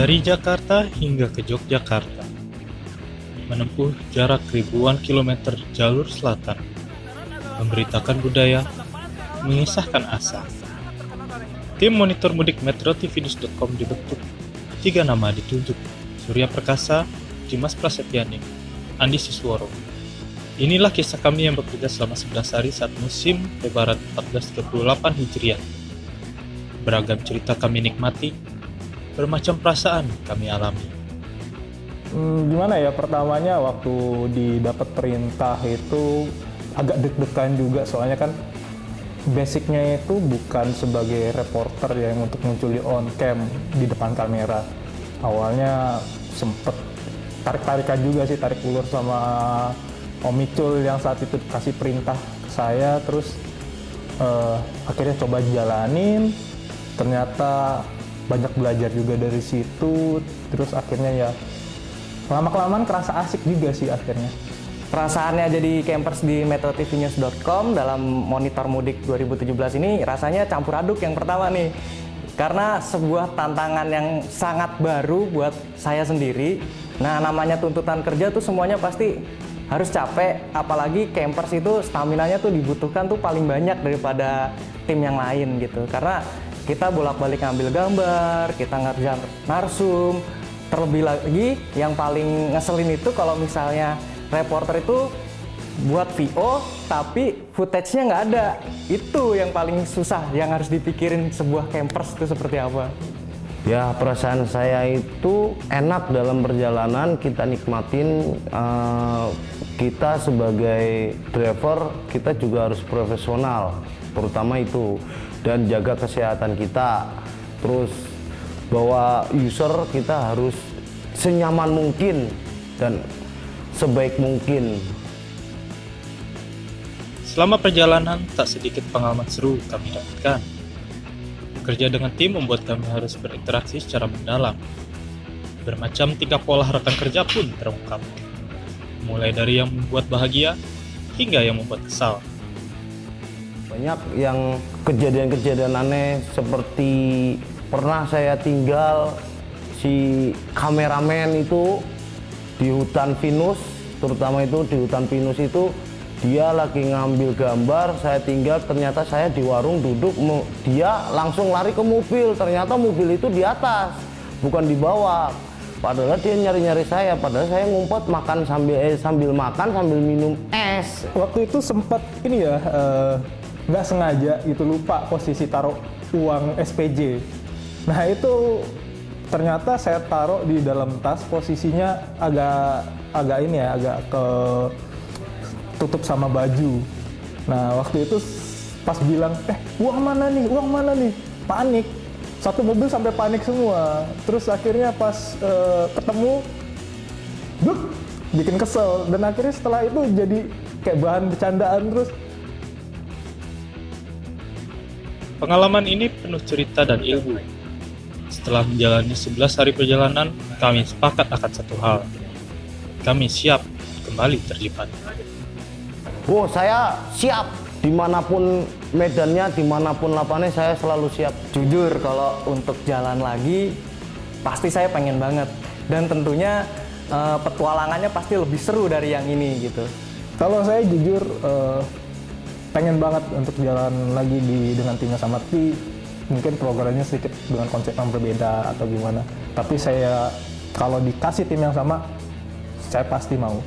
Dari Jakarta hingga ke Yogyakarta, menempuh jarak ribuan kilometer jalur selatan, memberitakan budaya, mengisahkan asa. Tim Monitor Mudik metrotvnews.com dibentuk. 3 nama ditunjuk: Surya Perkasa, Dimas Prasetyaning, Andi Sisworo. Inilah kisah kami yang bekerja selama 11 hari saat musim Lebaran 1438 Hijriah. Beragam cerita kami nikmati, bermacam perasaan kami alami. Gimana ya, pertamanya waktu didapat perintah itu agak deg-degan juga, soalnya kan basicnya itu bukan sebagai reporter yang untuk muncul di on cam di depan kamera. Awalnya sempet tarik-tarikan juga sih, tarik ulur sama Om Micul yang saat itu kasih perintah ke saya, terus akhirnya coba jalanin, ternyata banyak belajar juga dari situ, terus akhirnya ya lama-kelamaan kerasa asik juga sih akhirnya. Perasaannya jadi campers di metrotvnews.com dalam Monitor Mudik 2017 ini rasanya campur aduk. Yang pertama nih, karena sebuah tantangan yang sangat baru buat saya sendiri. Nah, namanya tuntutan kerja tuh semuanya pasti harus capek, apalagi campers itu staminanya tuh dibutuhkan tuh paling banyak daripada tim yang lain gitu. Karena kita bolak-balik ngambil gambar, kita ngerjain narsum. Terlebih lagi yang paling ngeselin itu kalau misalnya reporter itu buat VO tapi footage-nya nggak ada. Itu yang paling susah, yang harus dipikirin sebuah campers itu seperti apa. Ya, perasaan saya itu enak dalam perjalanan, kita nikmatin. Kita sebagai driver, kita juga harus profesional, terutama itu, dan jaga kesehatan kita. Terus bahwa user kita harus senyaman mungkin dan sebaik mungkin. Selama perjalanan, tak sedikit pengalaman seru kami dapatkan. Bekerja dengan tim membuat kami harus berinteraksi secara mendalam. Bermacam tingkah pola rekan kerja pun terungkap. Mulai dari yang membuat bahagia, hingga yang membuat kesal. Banyak yang kejadian-kejadian aneh, seperti pernah saya tinggal si kameramen itu di hutan pinus, terutama itu di hutan pinus itu, dia lagi ngambil gambar, saya tinggal, ternyata saya di warung duduk, dia langsung lari ke mobil, ternyata mobil itu di atas, bukan di bawah. Padahal dia nyari-nyari saya, padahal saya ngumpet makan sambil makan sambil minum es. Waktu itu sempat ini ya, nggak sengaja gitu, lupa posisi taruh uang SPJ. Nah itu ternyata saya taruh di dalam tas, posisinya agak ini ya, agak ke tutup sama baju. Nah waktu itu pas bilang, uang mana nih, panik. Satu mobil sampai panik semua. Terus akhirnya pas ketemu, bikin kesel. Dan akhirnya setelah itu jadi kayak bahan bercandaan terus. Pengalaman ini penuh cerita dan ilmu. Setelah menjalani 11 hari perjalanan, kami sepakat akan satu hal. Kami siap kembali terlibat. Oh, saya siap. Dimanapun medannya, dimanapun lapangannya, saya selalu siap. Jujur, kalau untuk jalan lagi, pasti saya pengen banget. Dan tentunya petualangannya pasti lebih seru dari yang ini gitu. Kalau saya jujur pengen banget untuk jalan lagi dengan timnya sama T. Mungkin programnya sedikit dengan konsep yang berbeda atau gimana. Tapi saya kalau dikasih tim yang sama, saya pasti mau.